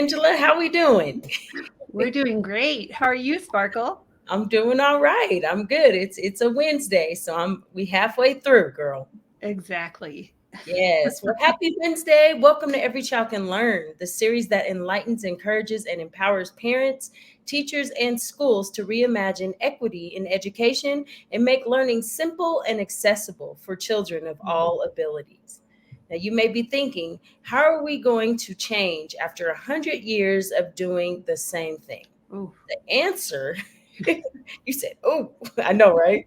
Angela. How we doing? We're doing great. How are you, Sparkle? I'm doing all right. I'm good. It's a Wednesday, so we halfway through, girl. Exactly. Yes. Well, happy Wednesday. Welcome to Every Child Can Learn, the series that enlightens, encourages, and empowers parents, teachers, and schools to reimagine equity in education and make learning simple and accessible for children of all abilities. Now, you may be thinking, how are we going to change after 100 years of doing the same thing? Ooh, The answer, you said, oh, I know, right?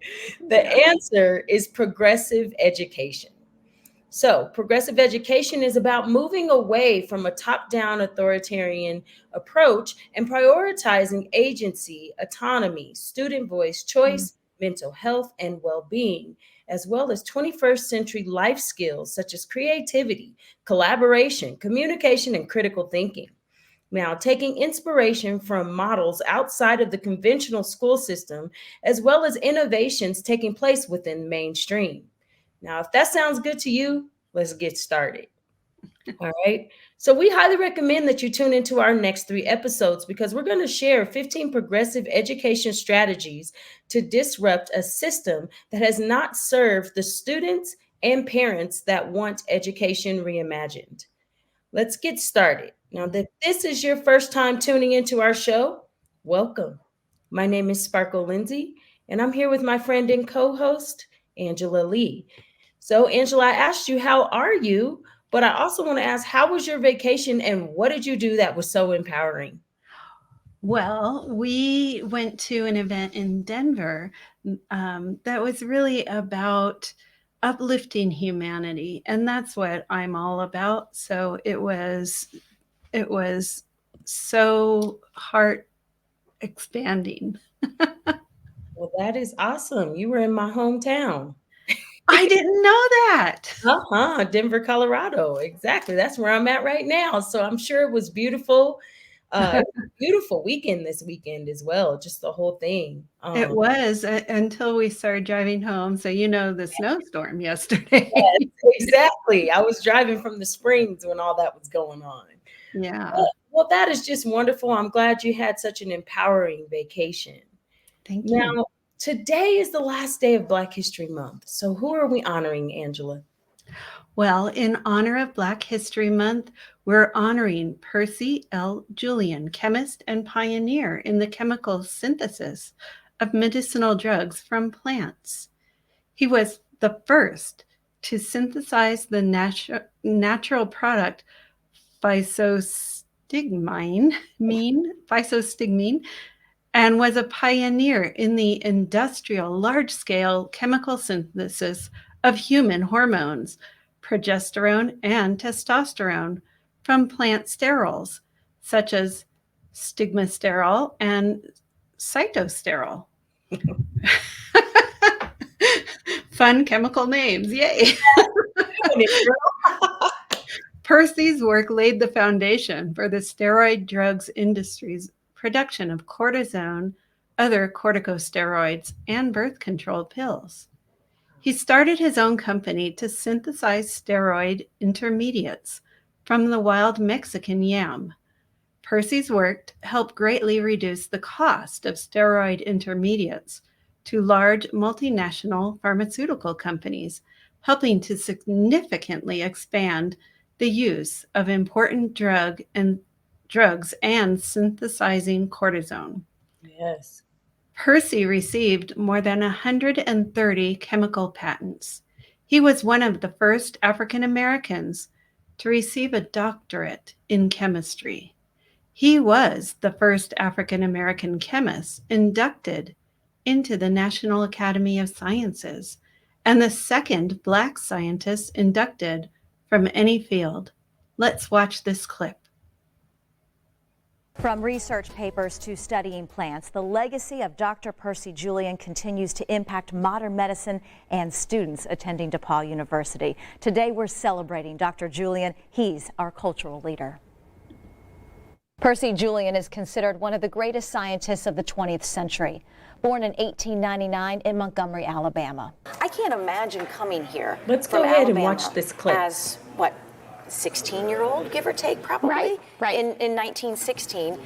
The yeah. answer is progressive education. So, progressive education is about moving away from a top down authoritarian approach and prioritizing agency, autonomy, student voice, Mm. choice, mental health, and well being, as well as 21st century life skills such as creativity, collaboration, communication, and critical thinking. Now, taking inspiration from models outside of the conventional school system, as well as innovations taking place within mainstream. Now, if that sounds good to you, let's get started. All right. So, we highly recommend that you tune into our next 3 episodes because we're going to share 15 progressive education strategies to disrupt a system that has not served the students and parents that want education reimagined. Let's get started. Now, that this is your first time tuning into our show, welcome. My name is Sparkle Lindsay, and I'm here with my friend and co host, Angela Legh. So, Angela, I asked you, how are you? But I also want to ask, how was your vacation and what did you do that was so empowering? Well, we went to an event in Denver that was really about uplifting humanity, and that's what I'm all about. So it was so heart expanding. Well, that is awesome. You were in my hometown. I didn't know that. Uh-huh, Denver, Colorado. Exactly. That's where I'm at right now. So I'm sure it was beautiful. It was a beautiful weekend this weekend as well, just the whole thing. It was until we started driving home. So, the snowstorm Yes, yesterday. exactly. I was driving from the Springs when all that was going on. Yeah. Well, that is just wonderful. I'm glad you had such an empowering vacation. Thank you. Now, today is the last day of Black History Month. So who are we honoring, Angela? Well, in honor of Black History Month, we're honoring Percy L. Julian, chemist and pioneer in the chemical synthesis of medicinal drugs from plants. He was the first to synthesize the natural product physostigmine, and was a pioneer in the industrial large-scale chemical synthesis of human hormones, progesterone and testosterone, from plant sterols, such as stigmasterol and cytosterol. Fun chemical names, yay! Doing it, girl. Percy's work laid the foundation for the steroid drugs industry's production of cortisone, other corticosteroids, and birth control pills. He started his own company to synthesize steroid intermediates from the wild Mexican yam. Percy's work helped greatly reduce the cost of steroid intermediates to large multinational pharmaceutical companies, helping to significantly expand the use of important drugs and synthesizing cortisone. Yes. Percy received more than 130 chemical patents. He was one of the first African Americans to receive a doctorate in chemistry. He was the first African American chemist inducted into the National Academy of Sciences and the second Black scientist inducted from any field. Let's watch this clip. From research papers to studying plants, the legacy of Dr. Percy Julian continues to impact modern medicine and students attending DePaul University. Today, we're celebrating Dr. Julian. He's our cultural leader. Percy Julian is considered one of the greatest scientists of the 20th century. Born in 1899 in Montgomery, Alabama. I can't imagine coming here. Let's from go ahead and Alabama watch this clip. As what, 16-year-old, give or take, probably, Right. in 1916,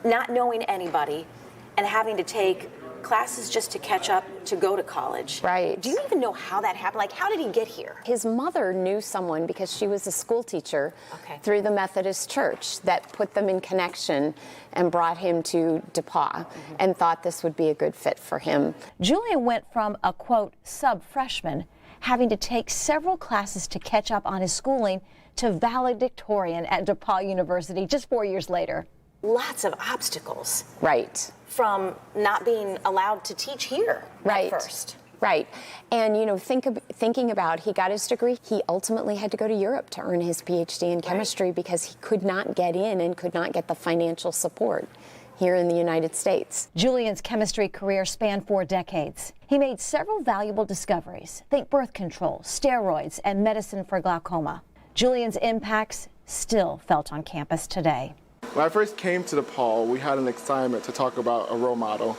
not knowing anybody and having to take classes just to catch up to go to college. Right. Do you even know how that happened? Like, how did he get here? His mother knew someone because she was a school teacher through the Methodist Church that put them in connection and brought him to DePauw and thought this would be a good fit for him. Julian went from a, quote, sub-freshman, having to take several classes to catch up on his schooling, to valedictorian at DePauw University just 4 years later. Lots of obstacles. Right. From not being allowed to teach here at first. Right. And, you know, thinking about, he got his degree. He ultimately had to go to Europe to earn his PhD in chemistry because he could not get in and could not get the financial support here in the United States. Julian's chemistry career spanned 4 decades. He made several valuable discoveries. Think birth control, steroids, and medicine for glaucoma. Julian's impacts still felt on campus today. When I first came to DePauw, we had an assignment to talk about a role model.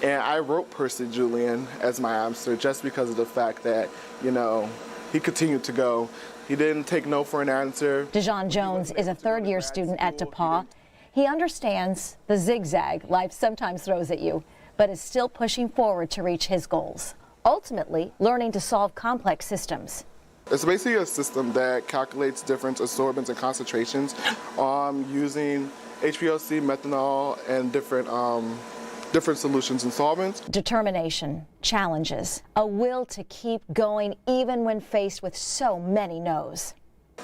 And I wrote Percy Julian as my answer just because of the fact that, you know, he continued to go. He didn't take no for an answer. Dejon Jones is a third-year student at DePauw. He understands the zigzag life sometimes throws at you, but is still pushing forward to reach his goals, ultimately learning to solve complex systems. It's basically a system that calculates different absorbance and concentrations using HPLC, methanol, and different solutions and solvents. Determination, challenges, a will to keep going even when faced with so many no's.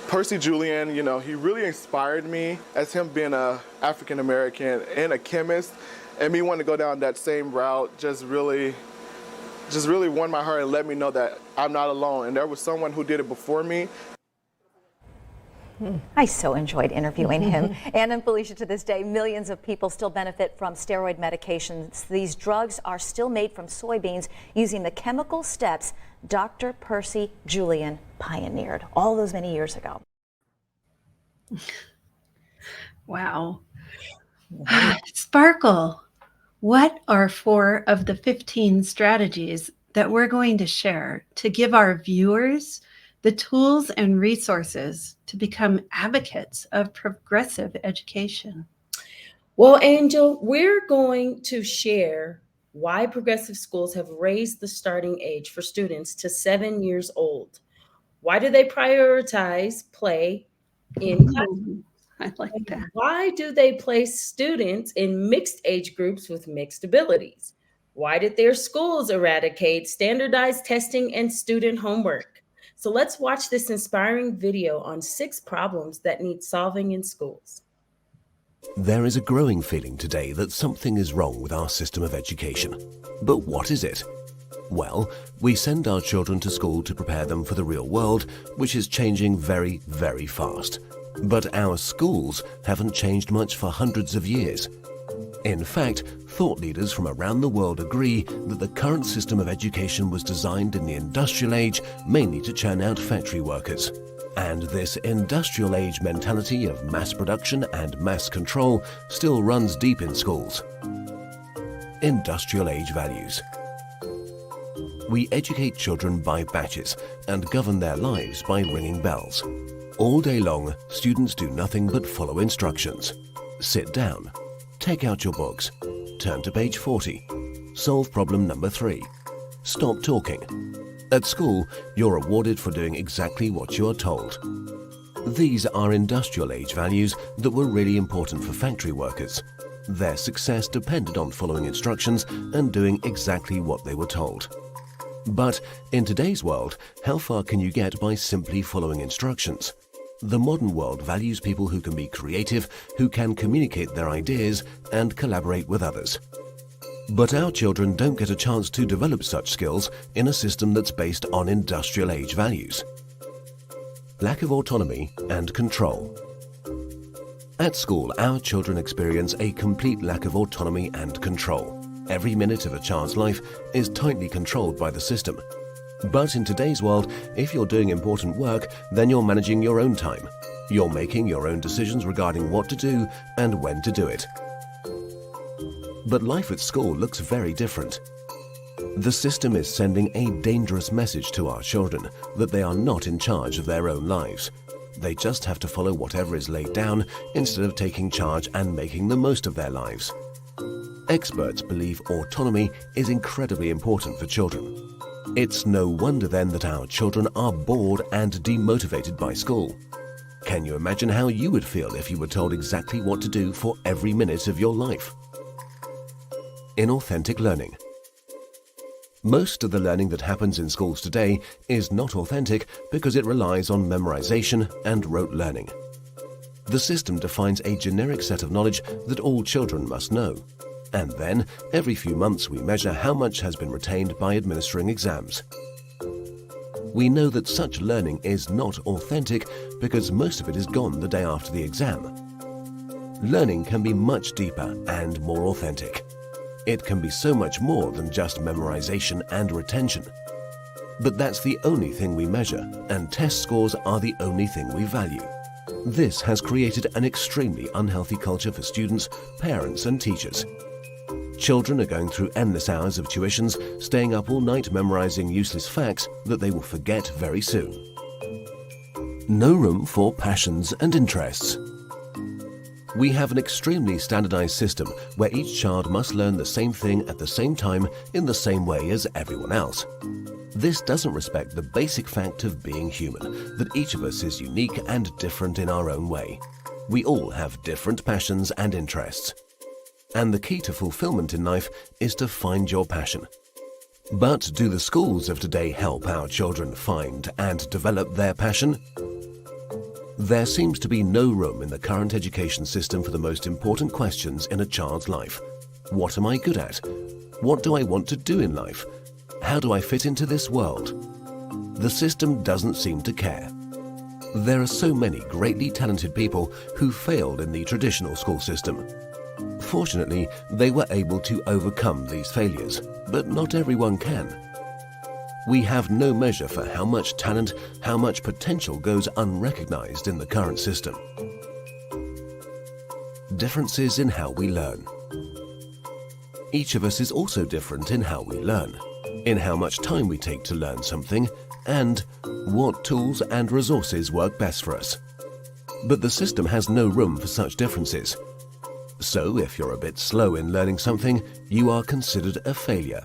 Percy Julian, you know, he really inspired me as him being an African American and a chemist, and me wanting to go down that same route just really won my heart and let me know that I'm not alone. And there was someone who did it before me. I so enjoyed interviewing him. And Felicia, to this day, millions of people still benefit from steroid medications. These drugs are still made from soybeans using the chemical steps Dr. Percy Julian pioneered all those many years ago. Wow. Sparkle. What are 4 of the 15 strategies that we're going to share to give our viewers the tools and resources to become advocates of progressive education? Well, Angel, we're going to share why progressive schools have raised the starting age for students to 7 years old. Why do they prioritize play in class? I like that. Why do they place students in mixed age groups with mixed abilities? Why did their schools eradicate standardized testing and student homework? So let's watch this inspiring video on 6 problems that need solving in schools. There is a growing feeling today that something is wrong with our system of education. But what is it? Well, we send our children to school to prepare them for the real world, which is changing very, very fast. But our schools haven't changed much for hundreds of years. In fact, thought leaders from around the world agree that the current system of education was designed in the industrial age mainly to churn out factory workers. And this industrial age mentality of mass production and mass control still runs deep in schools. Industrial age values. We educate children by batches and govern their lives by ringing bells. All day long, students do nothing but follow instructions. Sit down. Take out your books. Turn to page 40. Solve problem number 3. Stop talking. At school, you're rewarded for doing exactly what you are told. These are industrial age values that were really important for factory workers. Their success depended on following instructions and doing exactly what they were told. But in today's world, how far can you get by simply following instructions? The modern world values people who can be creative, who can communicate their ideas and collaborate with others. But our children don't get a chance to develop such skills in a system that's based on industrial age values. Lack of autonomy and control. At school, our children experience a complete lack of autonomy and control. Every minute of a child's life is tightly controlled by the system. But in today's world, if you're doing important work, then you're managing your own time. You're making your own decisions regarding what to do and when to do it. But life at school looks very different. The system is sending a dangerous message to our children that they are not in charge of their own lives. They just have to follow whatever is laid down instead of taking charge and making the most of their lives. Experts believe autonomy is incredibly important for children. It's no wonder then that our children are bored and demotivated by school. Can you imagine how you would feel if you were told exactly what to do for every minute of your life? Inauthentic learning. Most of the learning that happens in schools today is not authentic because it relies on memorization and rote learning. The system defines a generic set of knowledge that all children must know. And then, every few months we measure how much has been retained by administering exams. We know that such learning is not authentic because most of it is gone the day after the exam. Learning can be much deeper and more authentic. It can be so much more than just memorization and retention. But that's the only thing we measure, and test scores are the only thing we value. This has created an extremely unhealthy culture for students, parents, and teachers. Children are going through endless hours of tuitions, staying up all night memorizing useless facts that they will forget very soon. No room for passions and interests. We have an extremely standardized system where each child must learn the same thing at the same time in the same way as everyone else. This doesn't respect the basic fact of being human, that each of us is unique and different in our own way. We all have different passions and interests. And the key to fulfillment in life is to find your passion. But do the schools of today help our children find and develop their passion? There seems to be no room in the current education system for the most important questions in a child's life. What am I good at? What do I want to do in life? How do I fit into this world? The system doesn't seem to care. There are so many greatly talented people who failed in the traditional school system. Fortunately, they were able to overcome these failures, but not everyone can. We have no measure for how much talent, how much potential goes unrecognized in the current system. Differences in how we learn. Each of us is also different in how we learn, in how much time we take to learn something, and what tools and resources work best for us. But the system has no room for such differences. So if you're a bit slow in learning something, you are considered a failure,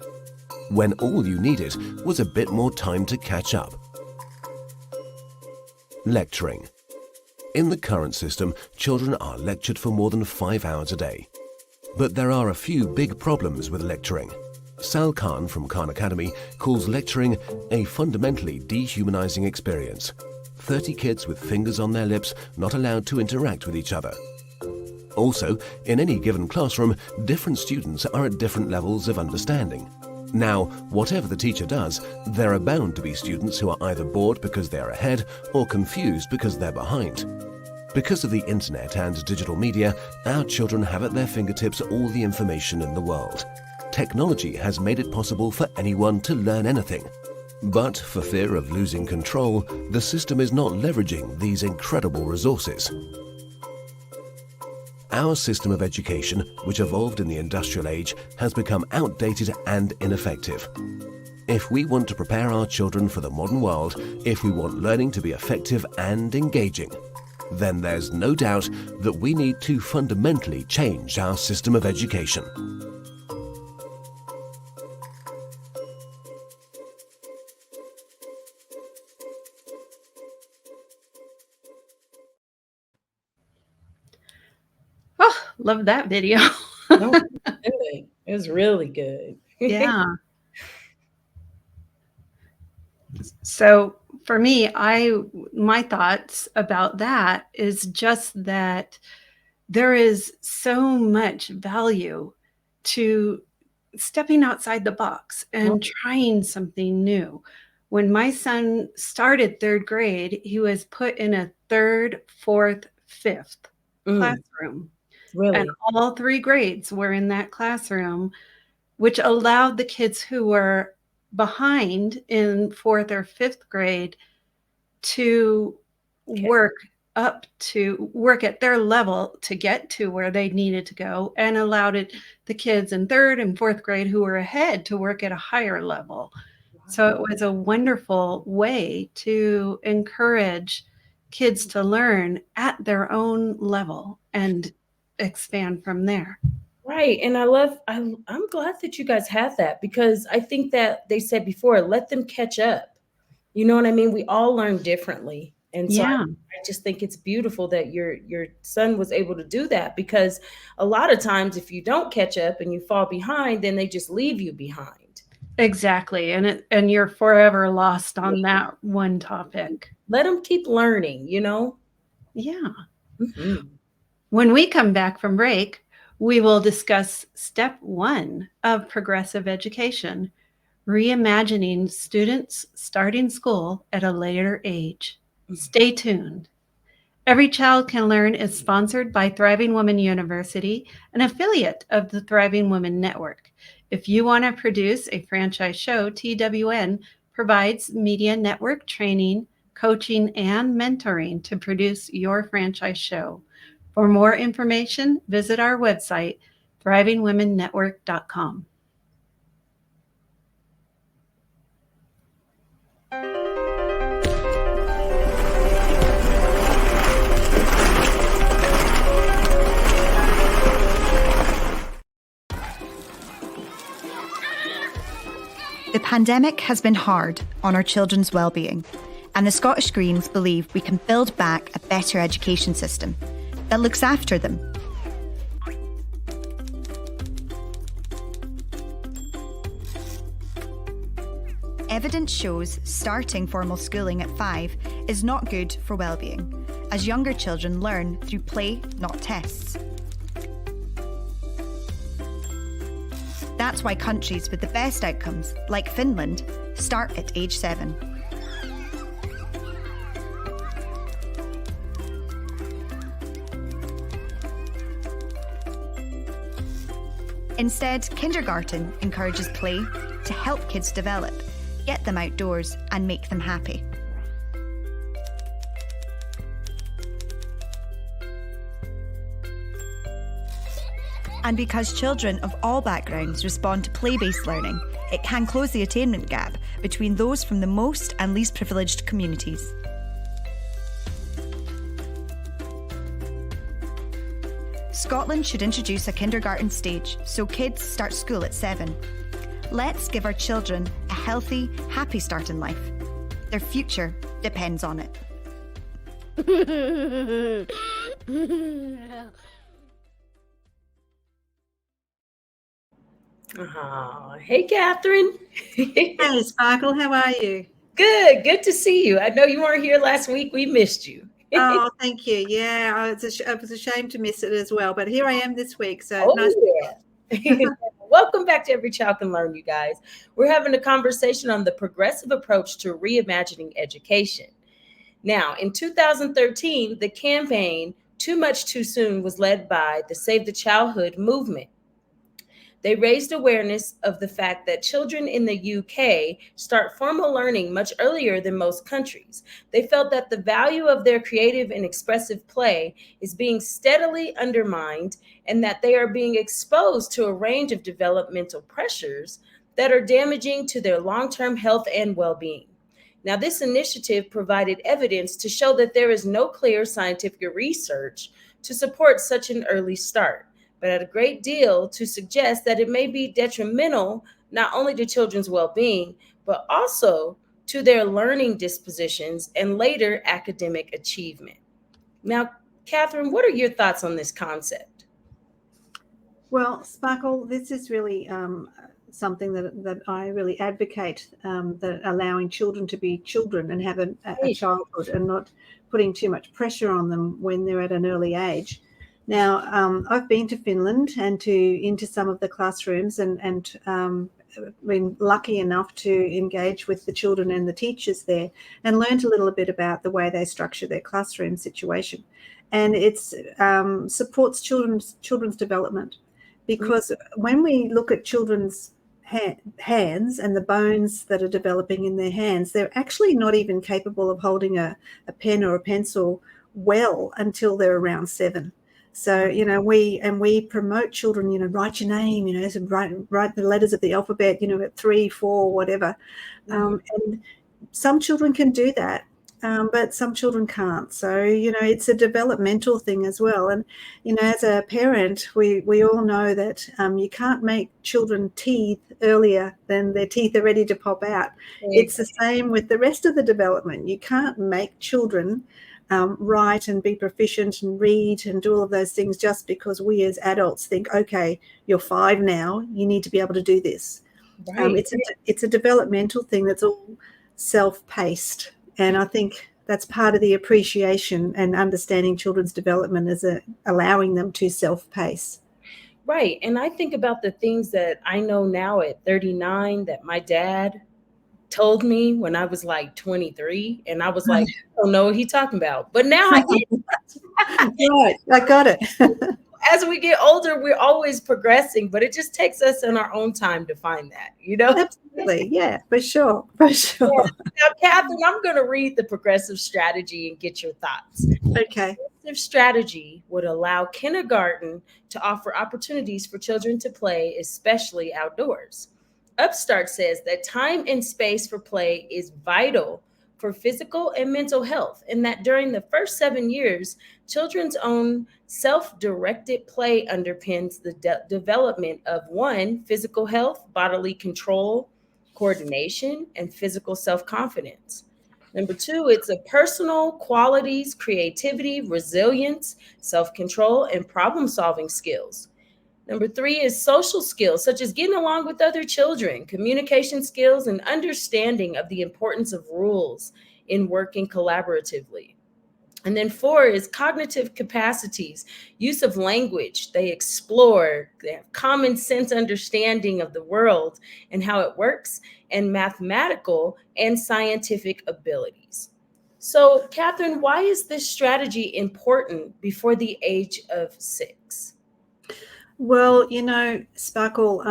when all you needed was a bit more time to catch up. Lecturing. In the current system, children are lectured for more than 5 hours a day. But there are a few big problems with lecturing. Sal Khan from Khan Academy calls lecturing a fundamentally dehumanizing experience. 30 kids with fingers on their lips, not allowed to interact with each other. Also, in any given classroom, different students are at different levels of understanding. Now, whatever the teacher does, there are bound to be students who are either bored because they are ahead or confused because they're behind. Because of the internet and digital media, our children have at their fingertips all the information in the world. Technology has made it possible for anyone to learn anything. But for fear of losing control, the system is not leveraging these incredible resources. Our system of education, which evolved in the industrial age, has become outdated and ineffective. If we want to prepare our children for the modern world, if we want learning to be effective and engaging, then there's no doubt that we need to fundamentally change our system of education. Oh, love that video. No, good. It was really good. Yeah. So for me, my thoughts about that is just that there is so much value to stepping outside the box and trying something new. When my son started third grade, he was put in a third, fourth, fifth classroom. Really? And all 3 grades were in that classroom, which allowed the kids who were behind in 4th or 5th grade to work at their level to get to where they needed to go, and allowed the kids in 3rd and 4th grade who were ahead to work at a higher level. So it was a wonderful way to encourage kids to learn at their own level and expand from there. Right. And I'm glad that you guys have that, because I think that they said before, let them catch up. You know what I mean? We all learn differently. And so Yeah, I just think it's beautiful that your son was able to do that, because a lot of times if you don't catch up and you fall behind, then they just leave you behind. exactly. And you're forever lost on that one topic. Let them keep learning, you know? Yeah. Mhm. When we come back from break, we will discuss step 1 of progressive education, reimagining students starting school at a later age. Stay tuned. Every Child Can Learn is sponsored by Thriving Women University, an affiliate of the Thriving Women Network. If you want to produce a franchise show, TWN provides media network training, coaching, and mentoring to produce your franchise show. For more information, visit our website, thrivingwomennetwork.com. The pandemic has been hard on our children's well-being, and the Scottish Greens believe we can build back a better education system that looks after them. Evidence shows starting formal schooling at 5 is not good for well-being, as younger children learn through play, not tests. That's why countries with the best outcomes, like Finland, start at age 7. Instead, kindergarten encourages play to help kids develop, get them outdoors, and make them happy. And because children of all backgrounds respond to play-based learning, it can close the attainment gap between those from the most and least privileged communities. Scotland should introduce a kindergarten stage so kids start school at 7. Let's give our children a healthy, happy start in life. Their future depends on it. Oh, hey, Catherine. Hey, Sparkle, how are you? Good to see you. I know you weren't here last week. We missed you. Oh, thank you. Yeah, it was a shame to miss it as well, but here I am this week. So Oh, nice. yeah. Welcome back to Every Child Can Learn, you guys. We're having a conversation on the progressive approach to reimagining education. Now, in 2013, the campaign Too Much Too Soon was led by the Save the Childhood movement. They raised awareness of the fact that children in the UK start formal learning much earlier than most countries. They felt that the value of their creative and expressive play is being steadily undermined, and that they are being exposed to a range of developmental pressures that are damaging to their long-term health and well-being. Now, this initiative provided evidence to show that there is no clear scientific research to support such an early start, but had a great deal to suggest that it may be detrimental not only to children's well-being, but also to their learning dispositions and later academic achievement. Now, Catherine, what are your thoughts on this concept? Well, Sparkle, this is really something that I really advocate, that allowing children to be children and have a childhood and not putting too much pressure on them when they're at an early age. Now, I've been to Finland and into some of the classrooms and been lucky enough to engage with the children and the teachers there and learned a little bit about the way they structure their classroom situation. And it supports children's development, because when we look at children's hands and the bones that are developing in their hands, they're actually not even capable of holding a pen or a pencil well until they're around 7. So, we promote children, write your name, so write the letters of the alphabet, at 3, 4, whatever. And some children can do that. but some children can't. So, it's a developmental thing as well. And, as a parent, we all know that you can't make children teeth earlier than their teeth are ready to pop out. It's the same with the rest of the development. You can't make children write and be proficient and read and do all of those things just because we as adults think, okay, you're 5 now, you need to be able to do this. Right. It's a developmental thing that's all self-paced, and I think that's part of the appreciation and understanding children's development is allowing them to self-pace. Right. And I think about the things that I know now at 39 that my dad told me when I was like 23. And I was like, I don't know what he's talking about. But now I get Right, I got it. as we get older, we're always progressing, but it just takes us in our own time to find that, Absolutely, yeah, for sure, for sure. Yeah. Now, Catherine, I'm going to read the progressive strategy and get your thoughts. Okay. Progressive strategy would allow kindergarten to offer opportunities for children to play, especially outdoors. Upstart says that time and space for play is vital for physical and mental health, and that during the first 7 years, children's own self directed play underpins the development of one, physical health, bodily control, coordination, and physical self confidence. Number two, it's a personal qualities, creativity, resilience, self control, and problem solving skills. Number three is social skills, such as getting along with other children, communication skills, and understanding of the importance of rules in working collaboratively. And then four is cognitive capacities, use of language. They explore, they have common sense understanding of the world and how it works, and mathematical and scientific abilities. So, Catherine, why is this strategy important before the age of 6? Well, Sparkle,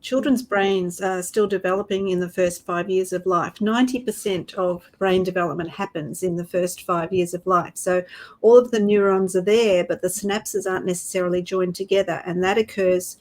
children's brains are still developing in the first 5 years of life. 90% of brain development happens in the first 5 years of life. So all of the neurons are there, but the synapses aren't necessarily joined together. And that occurs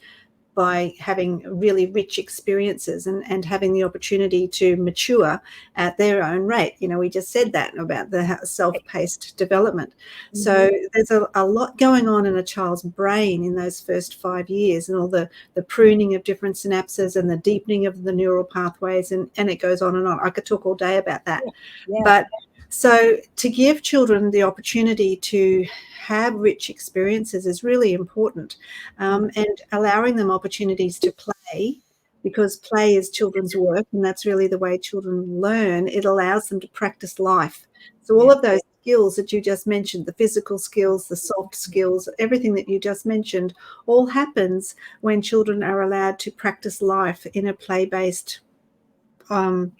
by having really rich experiences and having the opportunity to mature at their own rate. We just said that about the self-paced development. Mm-hmm. So there's a lot going on in a child's brain in those first 5 years, and all the pruning of different synapses and the deepening of the neural pathways, and it goes on and on. I could talk all day about that. Yeah. But so to give children the opportunity to have rich experiences is really important, and allowing them opportunities to play, because play is children's work, and that's really the way children learn. It allows them to practice life. So all of those skills that you just mentioned, the physical skills, the soft skills, everything that you just mentioned, all happens when children are allowed to practice life in a play-based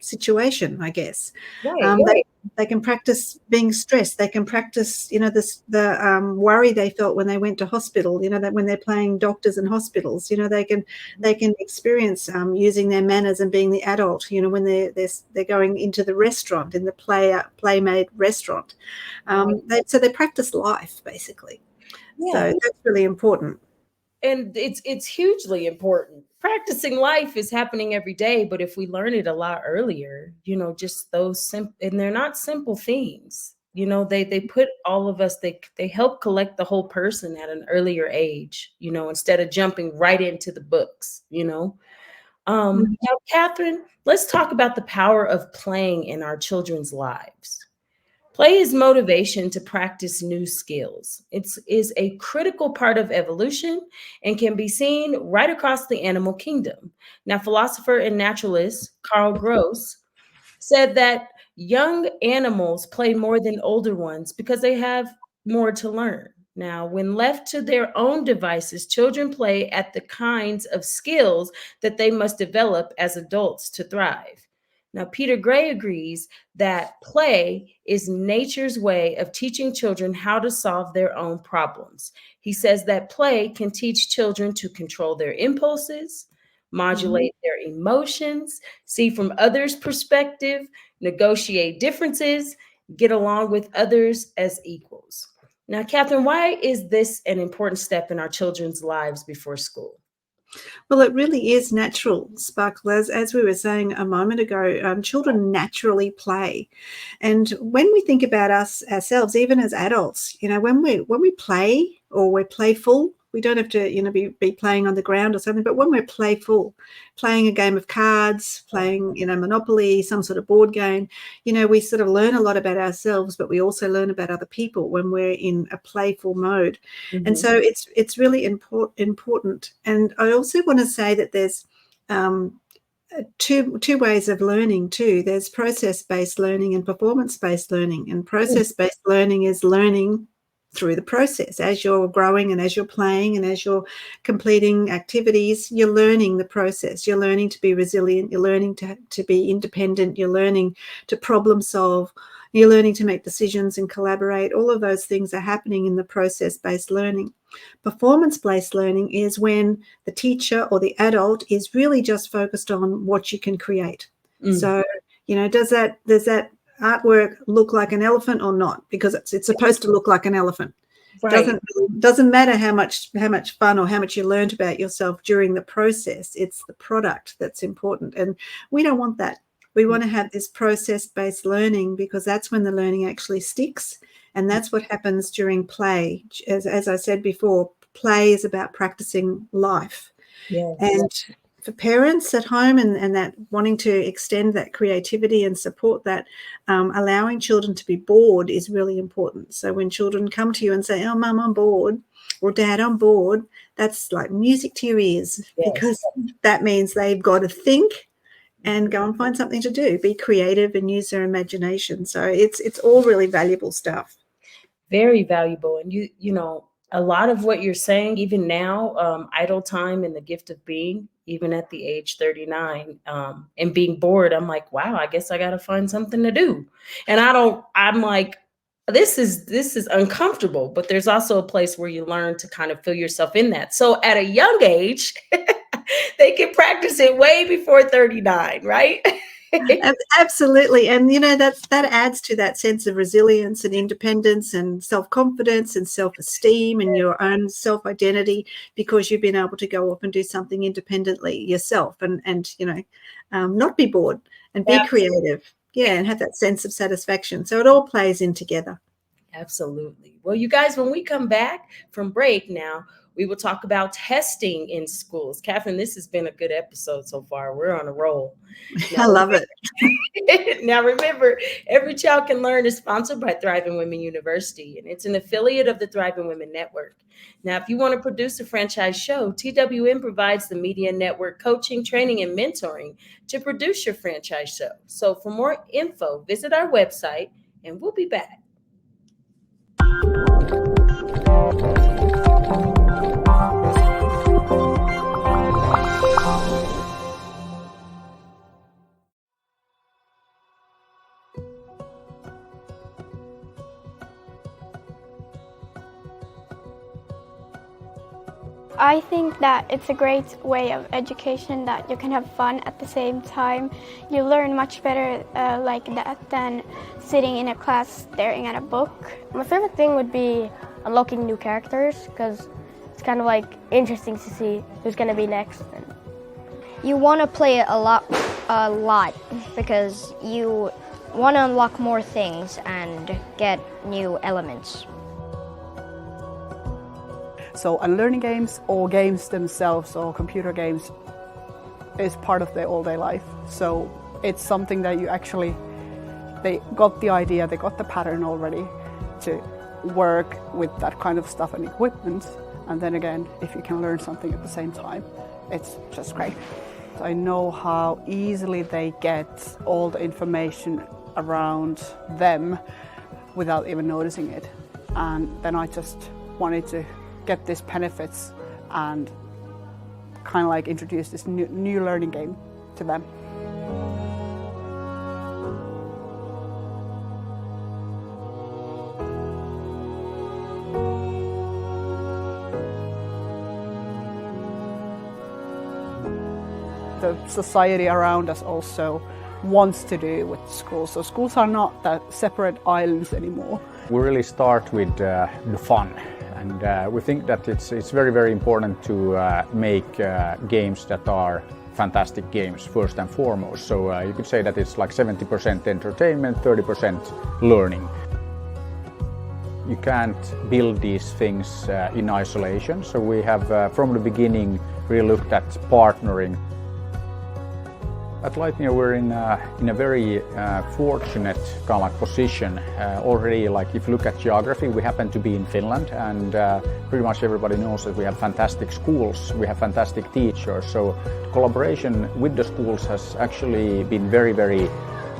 situation, I guess. Right. They can practice being stressed. They can practice, the worry they felt when they went to hospital. That when they're playing doctors in hospitals, they can experience using their manners and being the adult. When they're going into the restaurant, in the play-made restaurant. So they practice life basically. Yeah. So that's really important. And it's hugely important. Practicing life is happening every day, but if we learn it a lot earlier, just those and they're not simple things. They put all of us, they help collect the whole person at an earlier age, instead of jumping right into the books, Now, Catherine, let's talk about the power of playing in our children's lives. Play is motivation to practice new skills. It is a critical part of evolution and can be seen right across the animal kingdom. Now, philosopher and naturalist Carl Gross said that young animals play more than older ones because they have more to learn. Now, when left to their own devices, children play at the kinds of skills that they must develop as adults to thrive. Now, Peter Gray agrees that play is nature's way of teaching children how to solve their own problems. He says that play can teach children to control their impulses, modulate their emotions, see from others' perspective, negotiate differences, get along with others as equals. Now, Catherine, why is this an important step in our children's lives before school? Well, it really is natural, Sparkle. As we were saying a moment ago, children naturally play. And when we think about ourselves, even as adults, when we play or we're playful, we don't have to, be playing on the ground or something, but when we're playful, playing a game of cards, playing, Monopoly, some sort of board game, we sort of learn a lot about ourselves, but we also learn about other people when we're in a playful mode. Mm-hmm. And so it's really important. And I also want to say that there's two ways of learning too. There's process-based learning and performance-based learning. And process-based learning is learning through the process. As you're growing and as you're playing and as you're completing activities, you're learning the process. You're learning to be resilient. You're learning to be independent. You're learning to problem solve. You're learning to make decisions and collaborate. All of those things are happening in the process-based learning. Performance-based learning is when the teacher or the adult is really just focused on what you can create. So, does that artwork look like an elephant or not? Because it's supposed to look like an elephant. Right. Doesn't matter how much fun or how much you learned about yourself during the process. It's the product that's important, and we don't want that. We want to have this process-based learning because that's when the learning actually sticks, and that's what happens during play. As I said before, play is about practicing life. Yes. And for parents at home and that wanting to extend that creativity and support that, allowing children to be bored is really important. So when children come to you and say, "Oh, Mum, I'm bored," or "Dad, I'm bored," that's like music to your ears. Yes. Because that means they've got to think and go and find something to do, be creative and use their imagination. So it's all really valuable stuff. Very valuable. And you know, a lot of what you're saying, even now, idle time and the gift of being, even at the age 39, and being bored, I'm like, wow, I guess I got to find something to do. And I'm like, this is uncomfortable, but there's also a place where you learn to kind of feel yourself in that. So at a young age, they can practice it way before 39, right? Absolutely. And, that adds to that sense of resilience and independence and self-confidence and self-esteem and your own self-identity, because you've been able to go off and do something independently yourself and not be bored and be creative. Yeah, and have that sense of satisfaction. So it all plays in together. Absolutely. Well, you guys, when we come back from break now, we will talk about testing in schools. Catherine, this has been a good episode so far. We're on a roll. I love it. Now, remember, Every Child Can Learn is sponsored by Thriving Women University, and it's an affiliate of the Thriving Women Network. Now, if you want to produce a franchise show, TWN provides the media network coaching, training, and mentoring to produce your franchise show. So for more info, visit our website, and we'll be back. I think that it's a great way of education, that you can have fun at the same time. You learn much better like that than sitting in a class staring at a book. My favorite thing would be unlocking new characters, because it's kind of like interesting to see who's going to be next. You want to play it a lot because you want to unlock more things and get new elements. So learning games or games themselves or computer games is part of their all-day life. So it's something that they got the idea, they got the pattern already to work with that kind of stuff and equipment. And then again, if you can learn something at the same time, it's just great. I know how easily they get all the information around them without even noticing it. And then I just wanted to get these benefits and kind of like introduce this new learning game to them. The society around us also wants to do with schools. So schools are not that separate islands anymore. We really start with the fun. And we think that it's very, very important to make games that are fantastic games first and foremost. So you could say that it's like 70% entertainment, 30% learning. You can't build these things in isolation. So we have from the beginning really looked at partnering. At Legh, we're in a very fortunate kind of like position already. Like if you look at geography, we happen to be in Finland, and pretty much everybody knows that we have fantastic schools, we have fantastic teachers. So collaboration with the schools has actually been very, very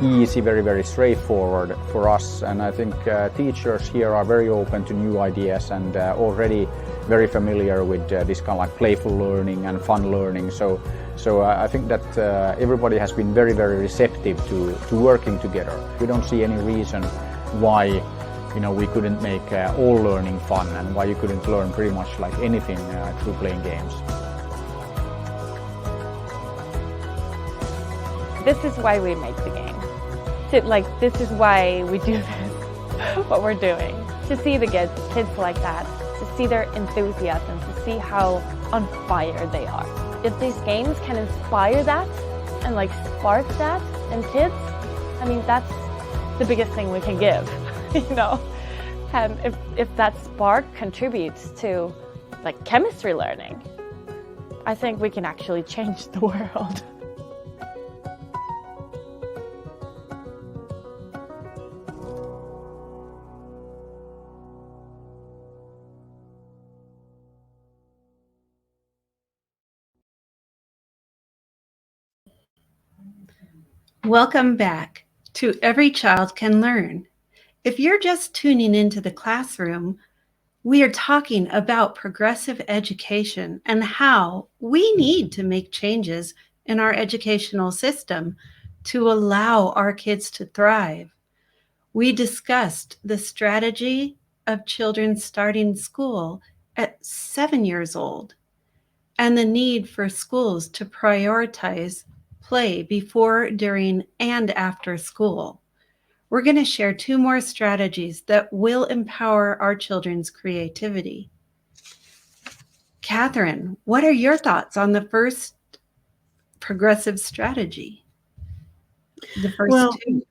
easy, very, very straightforward for us. And I think teachers here are very open to new ideas and already very familiar with this kind of like playful learning and fun learning. So I think that everybody has been very, very receptive to working together. We don't see any reason why we couldn't make all learning fun, and why you couldn't learn pretty much like anything through playing games. This is why we make the game. This is why we do this, what we're doing. To see the kids like that, to see their enthusiasm, to see how on fire they are. If these games can inspire that and like spark that in kids, I mean, that's the biggest thing we can give, And if that spark contributes to like chemistry learning, I think we can actually change the world. Welcome back to Every Child Can Learn. If you're just tuning into the classroom, we are talking about progressive education and how we need to make changes in our educational system to allow our kids to thrive. We discussed the strategy of children starting school at 7 years old and the need for schools to prioritize play before, during, and after school. We're going to share 2 more strategies that will empower our children's creativity. Catherine, what are your thoughts on the first progressive strategy? The first 2.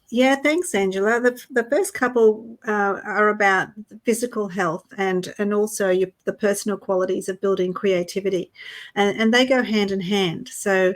Yeah, thanks, Angela. The first couple are about physical health and also the personal qualities of building creativity, and they go hand in hand. So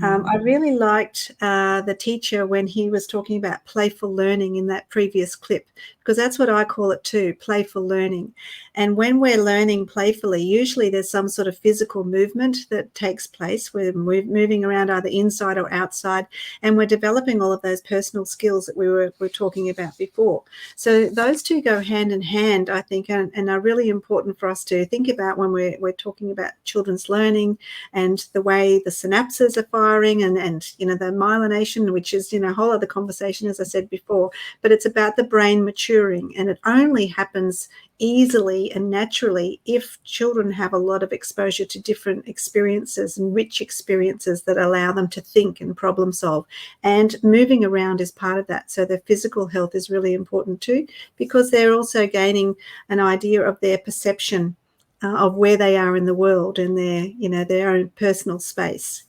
I really liked the teacher when he was talking about playful learning in that previous clip, because that's what I call it too, playful learning. And when we're learning playfully, usually there's some sort of physical movement that takes place. We're moving around either inside or outside, and we're developing all of those personal skills that we were talking about before. So those 2 go hand in hand, I think, and are really important for us to think about when we're talking about children's learning and the way the synapses are firing and the myelination, which is a whole other conversation, as I said before. But it's about the brain maturing, and it only happens easily and naturally if children have a lot of exposure to different experiences and rich experiences that allow them to think and problem solve. And moving around is part of that. So their physical health is really important too, because they're also gaining an idea of their perception of where they are in the world and their own personal space.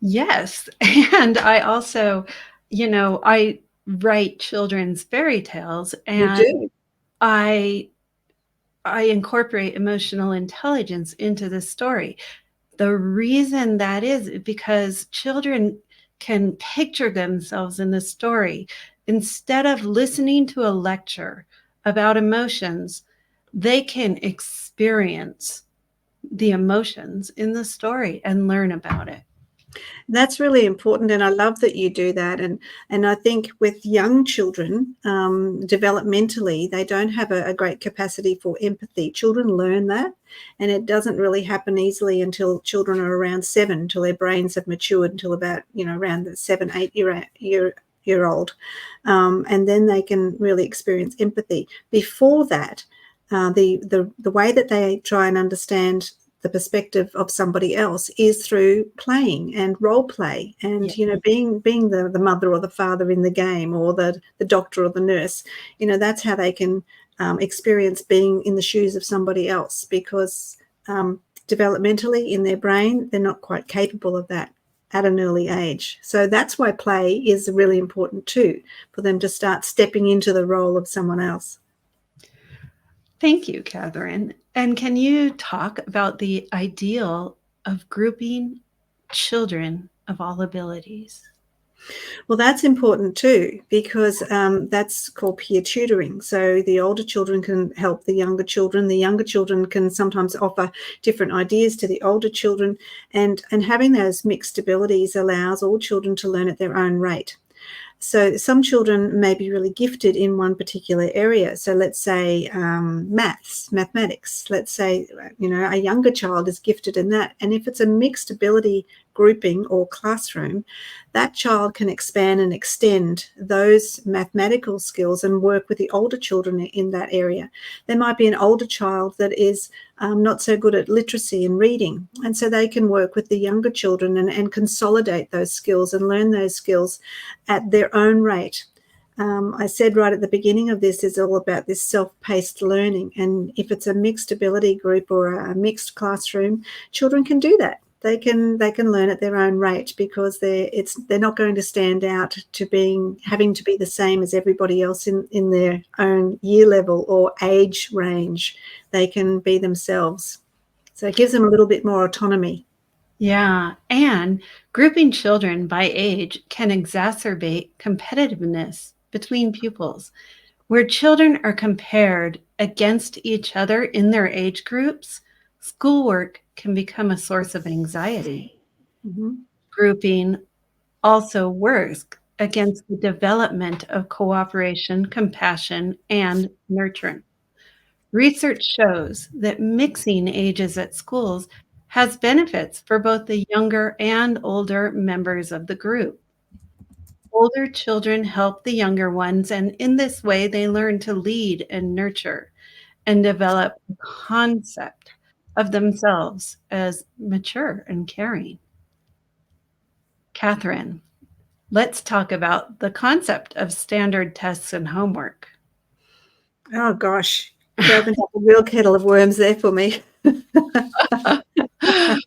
Yes. And I also, I write children's fairy tales, and I incorporate emotional intelligence into the story. The reason that is because children can picture themselves in the story. Instead of listening to a lecture about emotions, they can experience the emotions in the story and learn about it. That's really important, and I love that you do that. And I think with young children, developmentally, they don't have a great capacity for empathy. Children learn that, and it doesn't really happen easily until children are around 7, until their brains have matured, until about around the 7, 8 year old, and then they can really experience empathy. Before that, the way that they try and understand the perspective of somebody else is through playing and role play and being the mother or the father in the game, or the doctor or the nurse. That's how they can experience being in the shoes of somebody else, because developmentally in their brain, they're not quite capable of that at an early age. So that's why play is really important too, for them to start stepping into the role of someone else. Thank you, Catherine. And can you talk about the ideal of grouping children of all abilities? Well, that's important too, because that's called peer tutoring. So the older children can help the younger children. The younger children can sometimes offer different ideas to the older children. And having those mixed abilities allows all children to learn at their own rate. So some children may be really gifted in one particular area. So let's say mathematics. Let's say, a younger child is gifted in that. And if it's a mixed ability grouping or classroom, that child can expand and extend those mathematical skills and work with the older children in that area. There might be an older child that is not so good at literacy and reading, and so they can work with the younger children and consolidate those skills and learn those skills at their own rate. I said right at the beginning of this is all about this self-paced learning, and if it's a mixed ability group or a mixed classroom, children can do that. They can learn at their own rate, because they're not going to stand out to having to be the same as everybody else in their own year level or age range. They can be themselves. So it gives them a little bit more autonomy. Yeah, and grouping children by age can exacerbate competitiveness between pupils. Where children are compared against each other in their age groups, schoolwork can become a source of anxiety. Mm-hmm. Grouping also works against the development of cooperation, compassion, and nurturing. Research shows that mixing ages at schools has benefits for both the younger and older members of the group. Older children help the younger ones, and in this way, they learn to lead and nurture and develop a concept of themselves as mature and caring. Catherine, let's talk about the concept of standard tests and homework. Oh, gosh. You opened up a real kettle of worms there for me.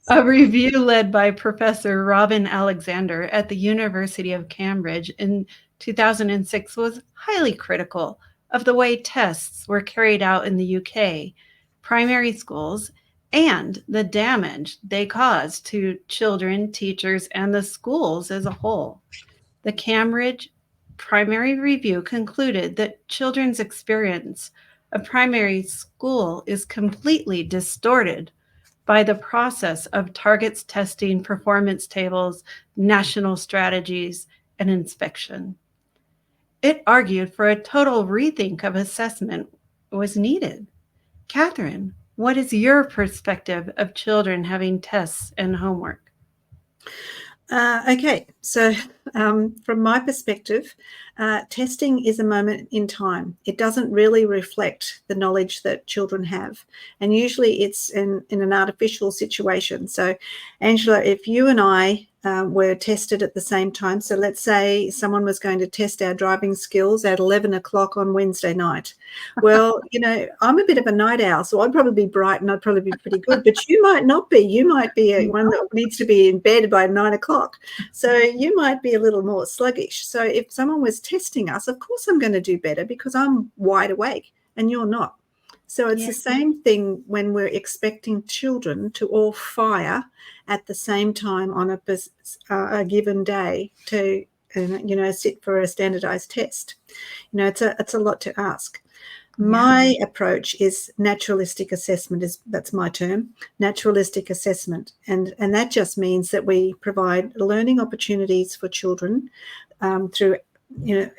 A review led by Professor Robin Alexander at the University of Cambridge in 2006 was highly critical of the way tests were carried out in the UK, primary schools, and the damage they caused to children, teachers, and the schools as a whole. The Cambridge Primary Review concluded that children's experience of primary school is completely distorted by the process of targets testing, performance tables, national strategies, and inspection. It argued for a total rethink of assessment was needed. Catherine, what is your perspective of children having tests and homework? Okay, so from my perspective, testing is a moment in time. It doesn't really reflect the knowledge that children have. And usually it's in an artificial situation. So, Angela, if you and I were tested at the same time, so let's say someone was going to test our driving skills at 11 o'clock on Wednesday night. Well, I'm a bit of a night owl, so I'd probably be bright and I'd probably be pretty good, but you might not be. You might be one that needs to be in bed by 9 o'clock. So you might be a little more sluggish. So if someone was testing us, of course I'm going to do better because I'm wide awake and you're not. So it's the same thing when we're expecting children to all fire at the same time on a given day to, sit for a standardized test. It's a lot to ask. My approach is naturalistic assessment. That's my term, naturalistic assessment. And that just means that we provide learning opportunities for children through,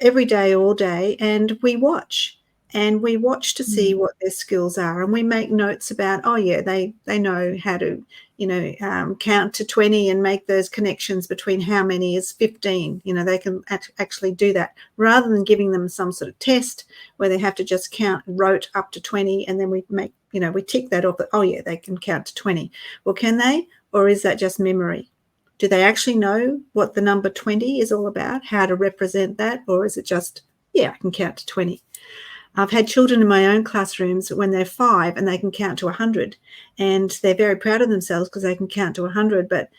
every day, all day, and we watch. And we watch to see what their skills are, and we make notes about, they know how to, count to 20 and make those connections between how many is 15. They can actually do that rather than giving them some sort of test where they have to just rote up to 20, and then we make, we tick that off that, they can count to 20. Well, can they, or is that just memory? Do they actually know what the number 20 is all about, how to represent that, or is it just, I can count to 20? I've had children in my own classrooms when they're 5 and they can count to 100, and they're very proud of themselves because they can count to 100. But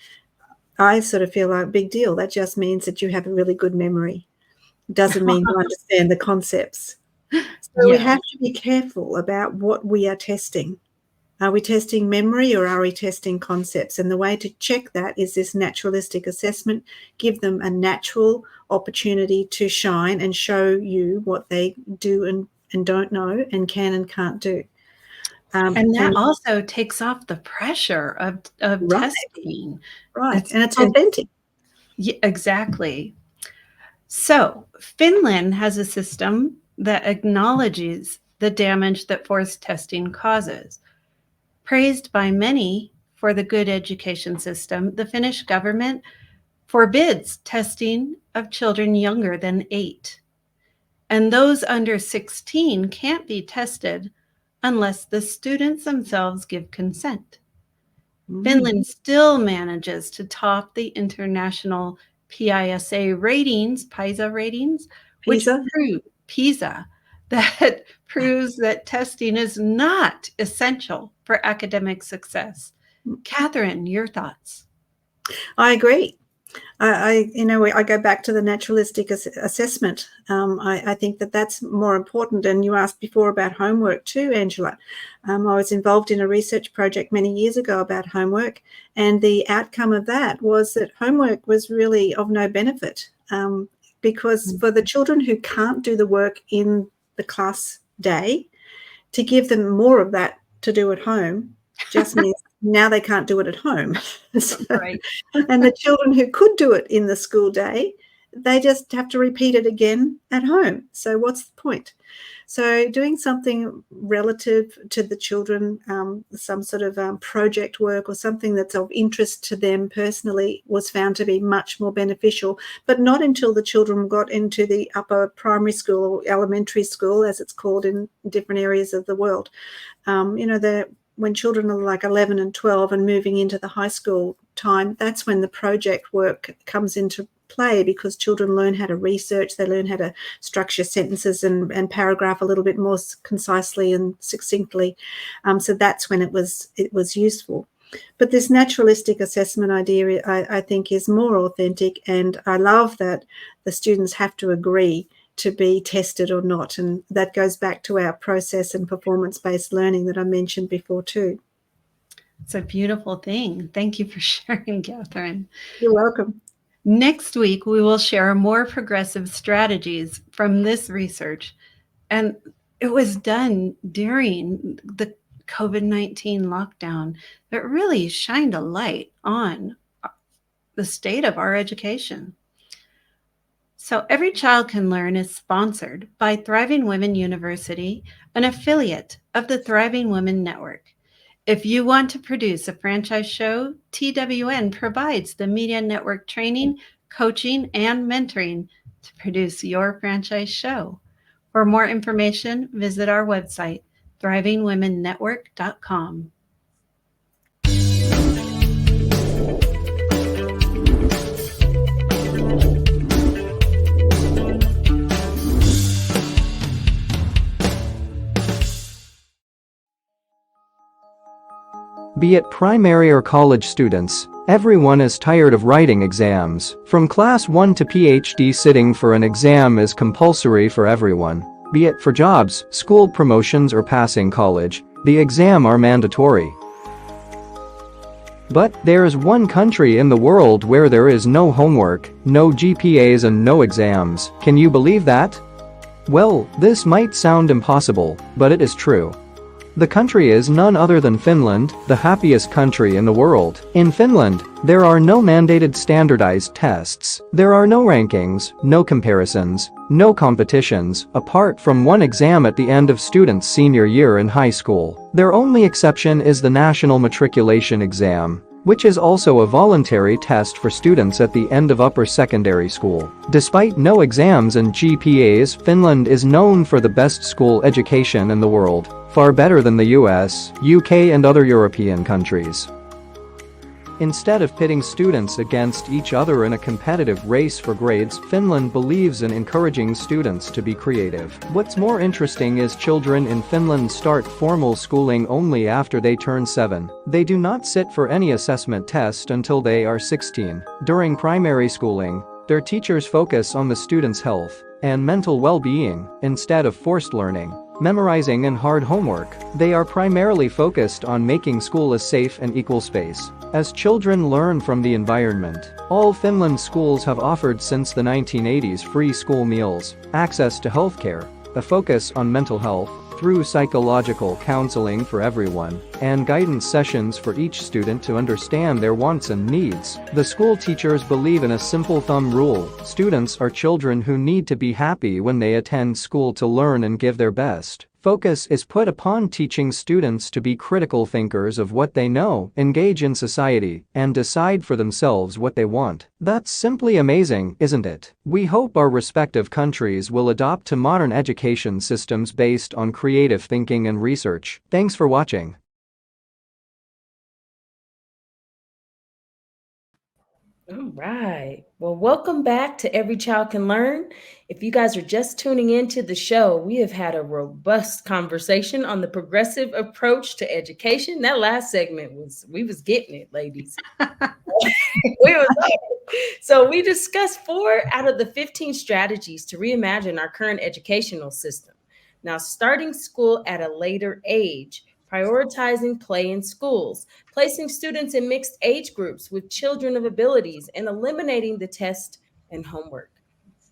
I sort of feel like, big deal. That just means that you have a really good memory. It doesn't mean you understand the concepts. So we have to be careful about what we are testing. Are we testing memory or are we testing concepts? And the way to check that is this naturalistic assessment. Give them a natural opportunity to shine and show you what they do and don't know and can and can't do. And that also takes off the pressure of Right. testing. Right. And it's authentic. Yeah, exactly. So Finland has a system that acknowledges the damage that forced testing causes. Praised by many for the good education system, the Finnish government forbids testing of children younger than 8. And those under 16 can't be tested unless the students themselves give consent. Finland still manages to top the international PISA ratings, which PISA, that proves that testing is not essential for academic success. Catherine, your thoughts? I agree. I go back to the naturalistic assessment. I think that that's more important. And you asked before about homework too, Angela. I was involved in a research project many years ago about homework, and the outcome of that was that homework was really of no benefit, because for the children who can't do the work in the class day, to give them more of that to do at home just means now they can't do it at home. Right. And the children who could do it in the school day, they just have to repeat it again at home. So what's the point? So doing something relative to the children, some sort of project work or something that's of interest to them personally was found to be much more beneficial, but not until the children got into the upper primary school or elementary school, as it's called in different areas of the world. When children are like 11 and 12 and moving into the high school time, that's when the project work comes into play, because children learn how to research, they learn how to structure sentences and paragraph a little bit more concisely and succinctly. So that's when it was useful. But this naturalistic assessment idea, I think, is more authentic, and I love that the students have to agree to be tested or not. And that goes back to our process and performance-based learning that I mentioned before too. It's a beautiful thing. Thank you for sharing, Catherine. You're welcome. Next week, we will share more progressive strategies from this research. And it was done during the COVID-19 lockdown that really shined a light on the state of our education. So Every Child Can Learn is sponsored by Thriving Women University, an affiliate of the Thriving Women Network. If you want to produce a franchise show, TWN provides the media network training, coaching, and mentoring to produce your franchise show. For more information, visit our website, thrivingwomennetwork.com. Be it primary or college students, everyone is tired of writing exams. From class 1 to PhD, sitting for an exam is compulsory for everyone. Be it for jobs, school promotions, or passing college, the exam are mandatory. But there is one country in the world where there is no homework, no GPAs, and no exams. Can you believe that? Well, this might sound impossible, but it is true. The country is none other than Finland, the happiest country in the world. In Finland, there are no mandated standardized tests. There are no rankings, no comparisons, no competitions, apart from one exam at the end of students' senior year in high school. Their only exception is the National Matriculation Exam, which is also a voluntary test for students at the end of upper secondary school. Despite no exams and GPAs, Finland is known for the best school education in the world, far better than the US, UK, and other European countries. Instead of pitting students against each other in a competitive race for grades, Finland believes in encouraging students to be creative. What's more interesting is children in Finland start formal schooling only after they turn 7. They do not sit for any assessment test until they are 16. During primary schooling, their teachers focus on the student's health and mental well-being instead of forced learning, memorizing and hard homework. They are primarily focused on making school a safe and equal space. As children learn from the environment, all Finland schools have offered since the 1980s free school meals, access to healthcare, a focus on mental health through psychological counseling for everyone, and guidance sessions for each student to understand their wants and needs. The school teachers believe in a simple thumb rule: students are children who need to be happy when they attend school to learn and give their best. Focus is put upon teaching students to be critical thinkers of what they know, engage in society, and decide for themselves what they want. That's simply amazing, isn't it? We hope our respective countries will adopt to modern education systems based on creative thinking and research. Thanks for watching. All right. Well, welcome back to Every Child Can Learn. If you guys are just tuning into the show, we have had a robust conversation on the progressive approach to education. That last segment we was getting it, ladies. So we discussed 4 out of the 15 strategies to reimagine our current educational system. Now, starting school at a later age, prioritizing play in schools, placing students in mixed age groups with children of abilities, and eliminating the test and homework.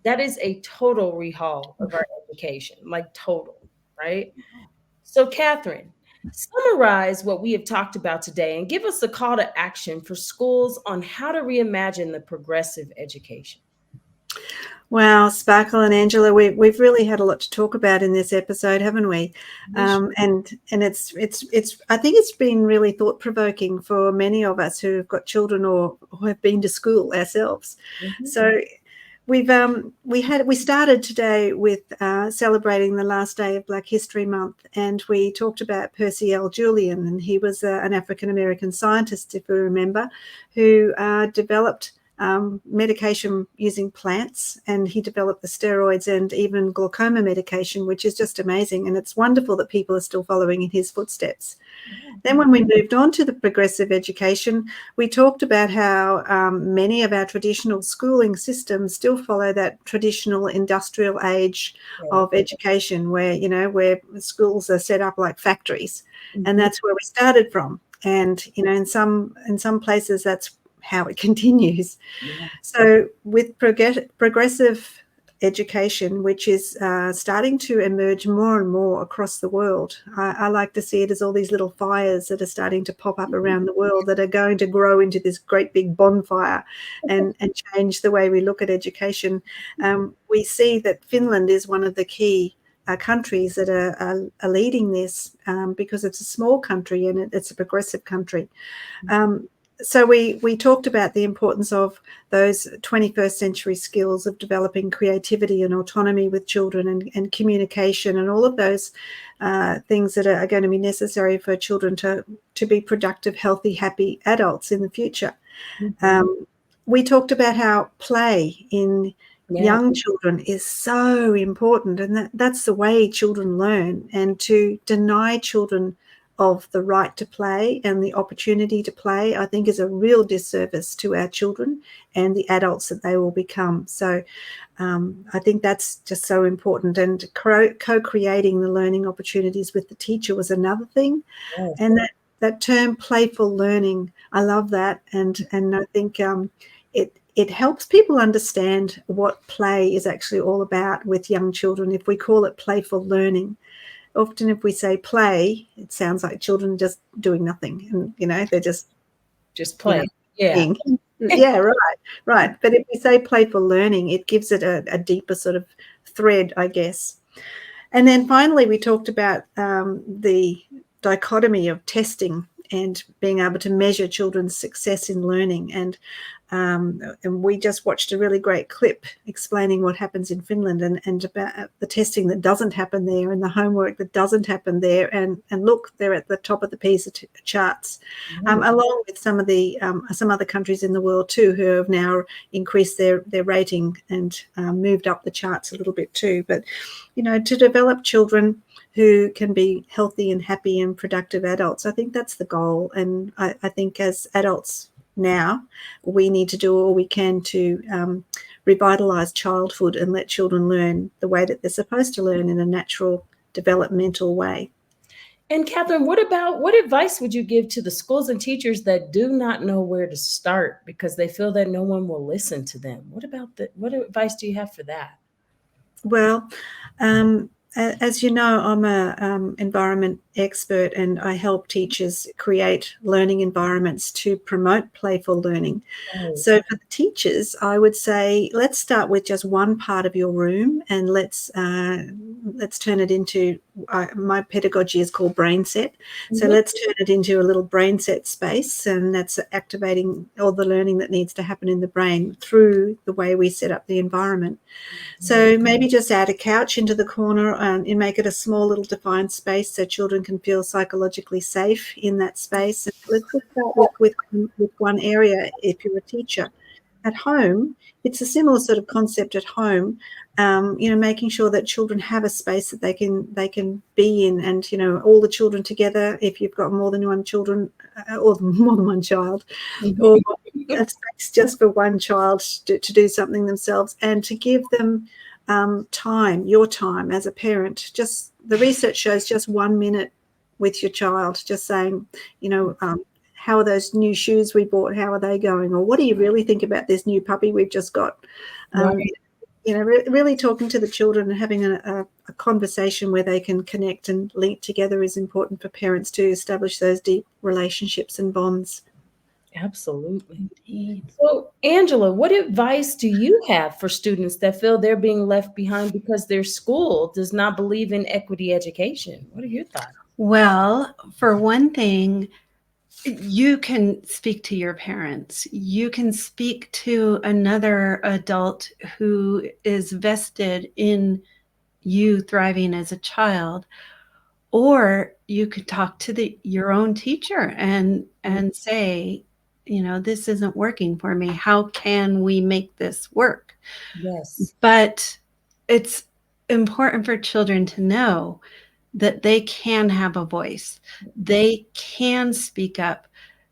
That is a total rehaul of our education, like total, right? So, Catherine, summarize what we have talked about today and give us a call to action for schools on how to reimagine the progressive education. Wow, Sparkle and Angela, we've really had a lot to talk about in this episode, haven't we? And it's I think it's been really thought provoking for many of us who've got children or who have been to school ourselves. So we started today with celebrating the last day of Black History Month, and we talked about Percy L. Julian, and he was an African American scientist, if we remember, who developed medication using plants, and he developed the steroids and even glaucoma medication, which is just amazing. And it's wonderful that people are still following in his footsteps. Then when we moved on to the progressive education, we talked about how many of our traditional schooling systems still follow that traditional industrial age of education where, where schools are set up like factories. And that's where we started from. And, in some places that's how it continues. So with progressive education, which is starting to emerge more and more across the world, I like to see it as all these little fires that are starting to pop up around the world that are going to grow into this great big bonfire and change the way we look at education. We see that Finland is one of the key countries that are leading this because it's a small country and it's a progressive country. So we talked about the importance of those 21st century skills of developing creativity and autonomy with children and communication and all of those things that are going to be necessary for children to be productive, healthy, happy adults in the future. We talked about how play in young children is so important, and that's the way children learn, and to deny children of the right to play and the opportunity to play, I think, is a real disservice to our children and the adults that they will become. So I think that's just so important. And co-creating the learning opportunities with the teacher was another thing. And that term playful learning, I love that. And I think it helps people understand what play is actually all about with young children if we call it playful learning. Often if we say play, it sounds like children just doing nothing, and they're just playing. Right. But if we say playful learning, it gives it a deeper sort of thread, I guess. And then finally, we talked about the dichotomy of testing and being able to measure children's success in learning. And we just watched a really great clip explaining what happens in Finland and about the testing that doesn't happen there and the homework that doesn't happen there. And look, they're at the top of the PISA charts, along with some of the some other countries in the world too, who have now increased their rating and moved up the charts a little bit too. But, you know, to develop children who can be healthy and happy and productive adults, I think that's the goal. And I think as adults now, we need to do all we can to revitalise childhood and let children learn the way that they're supposed to learn in a natural, developmental way. And Catherine, what advice would you give to the schools and teachers that do not know where to start because they feel that no one will listen to them? What advice do you have for that? Well, as you know, I'm a environment expert, and I help teachers create learning environments to promote playful learning. So for the teachers, I would say, let's start with just one part of your room, and let's turn it into, my pedagogy is called brain set. So let's turn it into a little brain set space, and that's activating all the learning that needs to happen in the brain through the way we set up the environment. So maybe just add a couch into the corner and make it a small little defined space so children can feel psychologically safe in that space. And let's just start with one area if you're a teacher. At home, it's a similar sort of concept at home, you know, making sure that children have a space that they can be in, and, you know, all the children together, if you've got more than one children or more than one child, or a space just for one child to do something themselves, and to give them time, your time as a parent. Just the research shows just 1 minute with your child, just saying, you know, how are those new shoes we bought? How are they going? Or what do you really think about this new puppy we've just got? You know, really talking to the children and having a conversation where they can connect and link together is important for parents to establish those deep relationships and bonds. Absolutely. So, Angela, what advice do you have for students that feel they're being left behind because their school does not believe in equity education? What are your thoughts? Well, for one thing, you can speak to your parents. You can speak to another adult who is vested in you thriving as a child. Or you could talk to your own teacher and say, you know, this isn't working for me. How can we make this work? Yes. But it's important for children to know that they can have a voice. They can speak up.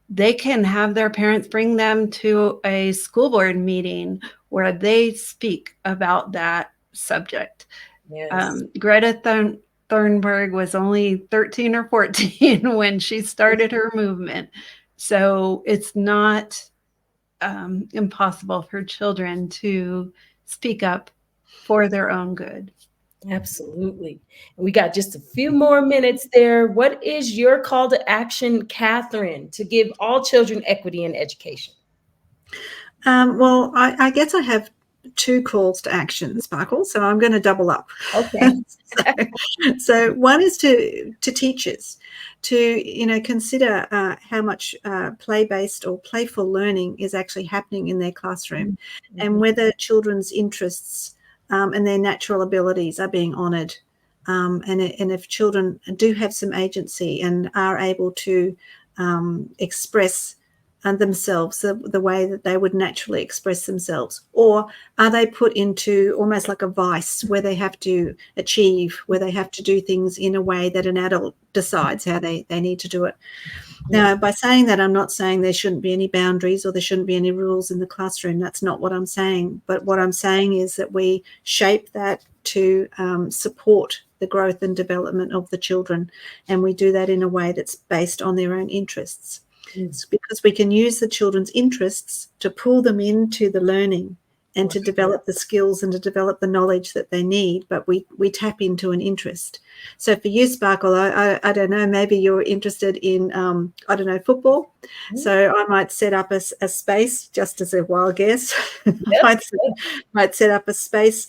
They can have their parents bring them to a school board meeting where they speak about that subject. Yes. Greta Thunberg was only 13 or 14 when she started her movement. So it's not impossible for children to speak up for their own good. Absolutely. We got just a few more minutes there. What is your call to action, Catherine, to give all children equity in education? Well, I guess I have two calls to action, Sparkle, so I'm going to double up. Okay. So one is to teachers to, you know, consider how much play-based or playful learning is actually happening in their classroom, and whether children's interests and their natural abilities are being honoured, and if children do have some agency and are able to express themselves the way that they would naturally express themselves, or are they put into almost like a vice where they have to achieve, where they have to do things in a way that an adult decides how they need to do it. Now, by saying that, I'm not saying there shouldn't be any boundaries or there shouldn't be any rules in the classroom. That's not what I'm saying. But what I'm saying is that we shape that to support the growth and development of the children, and we do that in a way that's based on their own interests. It's because we can use the children's interests to pull them into the learning and to develop the skills and to develop the knowledge that they need, but we tap into an interest. So for you, Sparkle, I don't know, maybe you're interested in, I don't know, football. So I might set up a space, just as a wild guess, might set up a space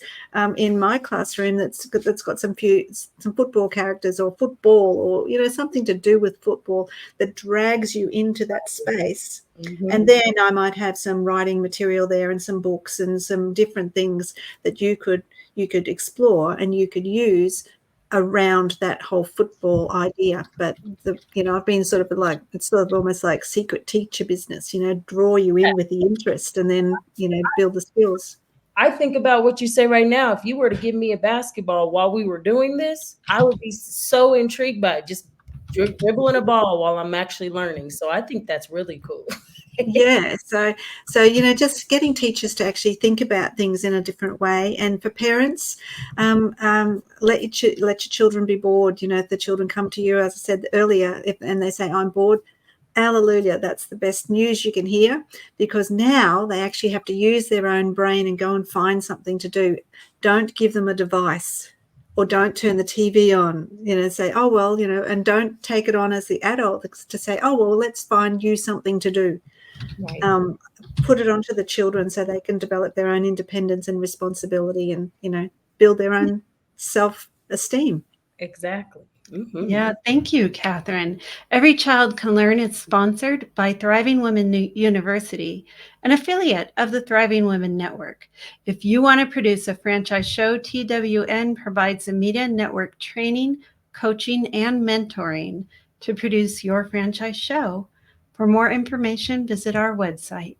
in my classroom that's got some football characters or football or, you know, something to do with football that drags you into that space. And then I might have some writing material there and some books and some different things that you could explore and you could use around that whole football idea. But I've been sort of like, it's sort of almost like secret teacher business, you know, draw you in with the interest and then, you know, build the skills. I think about what you say right now. If you were to give me a basketball while we were doing this, I would be so intrigued by it, just dribbling a ball while I'm actually learning. So I think that's really cool. Yeah, so you know, just getting teachers to actually think about things in a different way, and for parents, let your children be bored. You know, if the children come to you, as I said earlier, and they say, "I'm bored," hallelujah, that's the best news you can hear, because now they actually have to use their own brain and go and find something to do. Don't give them a device. Or don't turn the TV on, you know, say, oh, well, you know, and don't take it on as the adult to say, oh, well, let's find you something to do. Right. Put it onto the children so they can develop their own independence and responsibility and, you know, build their own self-esteem. Exactly. Yeah, thank you, Catherine. Every Child Can Learn is sponsored by Thriving Women University, an affiliate of the Thriving Women Network. If you want to produce a franchise show, TWN provides a media network training, coaching, and mentoring to produce your franchise show. For more information, visit our website.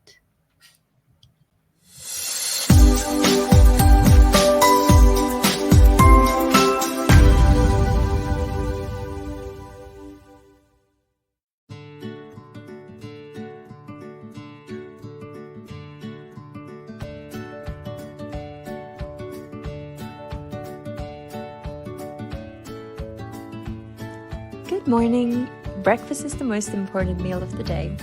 Good morning. Breakfast is the most important meal of the day.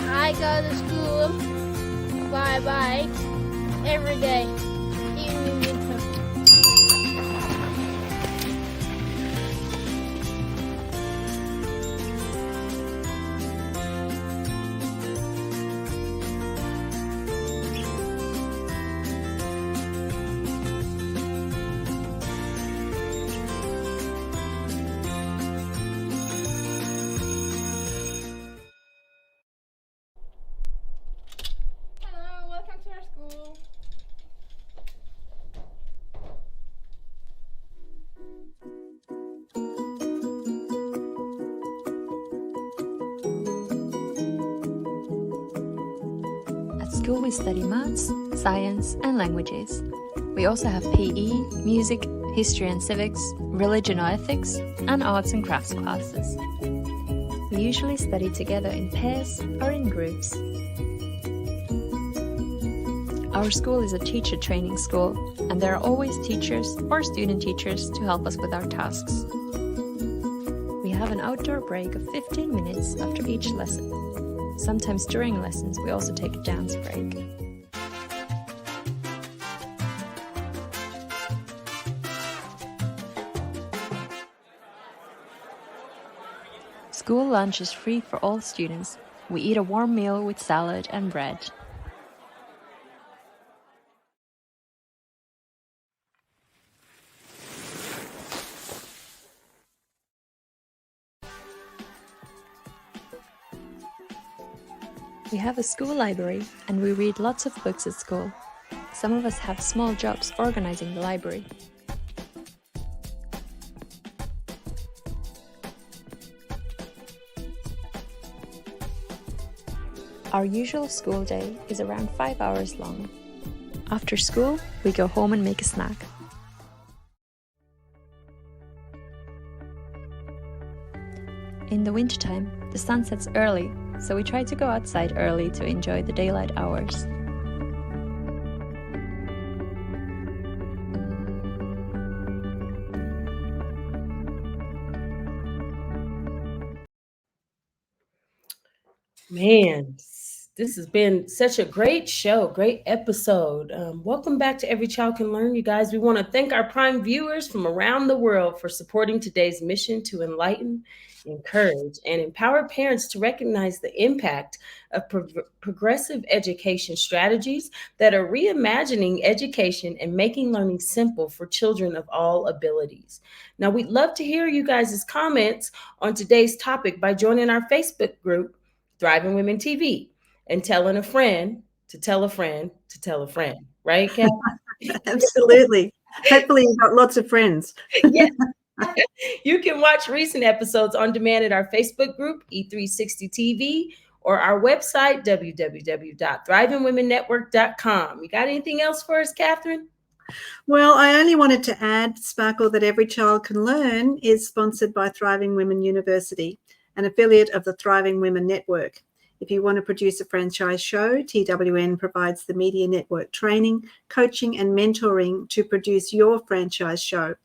I go to school by bike every day, even in winter. Hello, welcome to our school. At school we study maths, science and languages. We also have PE, music, history and civics, religion or ethics, and arts and crafts classes. We usually study together in pairs or in groups. Our school is a teacher training school, and there are always teachers or student teachers to help us with our tasks. We have an outdoor break of 15 minutes after each lesson. Sometimes during lessons we also take a dance break. School lunch is free for all students. We eat a warm meal with salad and bread. We have a school library and we read lots of books at school. Some of us have small jobs organizing the library. Our usual school day is around 5 hours long. After school, we go home and make a snack. In the wintertime, the sun sets early, so we try to go outside early to enjoy the daylight hours. Man, this has been such a great show, great episode. Welcome back to Every Child Can Learn, you guys. We want to thank our prime viewers from around the world for supporting today's mission to enlighten, encourage, and empower parents to recognize the impact of progressive education strategies that are reimagining education and making learning simple for children of all abilities. Now, we'd love to hear you guys' comments on today's topic by joining our Facebook group, Thriving Women TV, and telling a friend to tell a friend to tell a friend. Right, Kat? Absolutely. Hopefully you've got lots of friends. Yes. You can watch recent episodes on demand at our Facebook group, E360 TV, or our website, www.thrivingwomennetwork.com. You got anything else for us, Catherine? Well, I only wanted to add, Sparkle, that Every Child Can Learn is sponsored by Thriving Women University, an affiliate of the Thriving Women Network. If you want to produce a franchise show, TWN provides the media network training, coaching, and mentoring to produce your franchise show.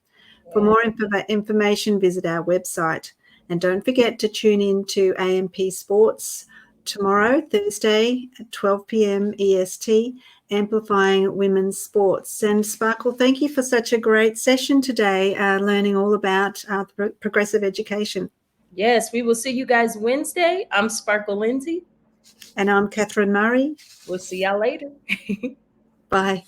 For more information, visit our website. And don't forget to tune in to AMP Sports tomorrow, Thursday at 12 p.m. EST, amplifying women's sports. And Sparkle, thank you for such a great session today, learning all about progressive education. Yes, we will see you guys Wednesday. I'm Sparkle Lindsay. And I'm Catherine Murray. We'll see y'all later. Bye.